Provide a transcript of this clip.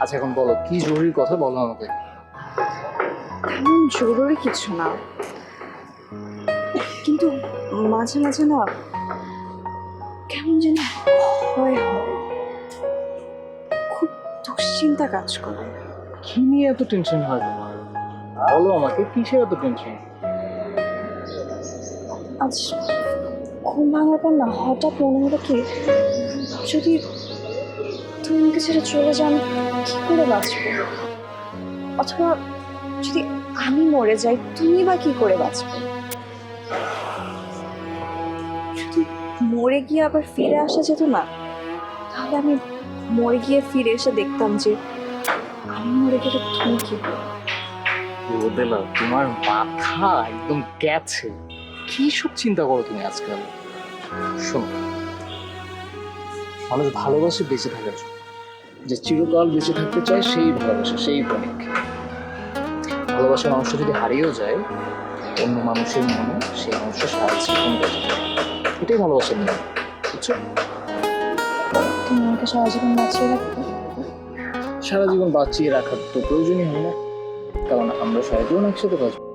আচ্ছা এখন বলো কি জরুরি কথা বলো আমাকে। তেমন জরুরি কিছু না, কিন্তু মাঝে মাঝে না কেমন যেন ভয় হয়, খুব দুশ্চিন্তা কাজ করে। কি নিয়ে এত টেনশন হয় তোমার? বলো আমাকে কিসের এত টেনশন? আজ ঘুম ভাঙার পর না হঠাৎ মনে হলো কি, যদি তুমি আমাকে ছেড়ে চলে যান কি করে বাঁচবো, অথবা যদি আমি মরে যাই তুমি বা কি করে বাঁচবে। যদি মরে গিয়ে আবার ফিরে আসা যেত না, তাহলে আমি মরে গিয়ে ফিরে এসে দেখতাম যে আমি মরে গেলে তুমি কি করবে। রোদেলা তোমার মাথা একদম গেছে। কি সব চিন্তা করো তুমি আজকাল? শোনো, মানুষ ভালোবাসে বেঁচে থাকার জন্য, যে চিরকাল বেঁচে থাকতে চায় সেই ভালোবাসে, সেই প্রেমিক। ভালোবাসা মানুষটা যদি হারিয়েও যায় অন্য মানুষের মনে, সেই মানুষটা সারা জীবন বেঁচে থাকে। এটাই ভালোবাসার নিয়ম, বুঝছো? তুমি আমাকে সারা জীবন বাঁচিয়ে রাখবে। সারা জীবন বাঁচিয়ে রাখার তো প্রয়োজনই হয় না, কারণ আমরা সারা জীবন একসাথে বাঁচবো।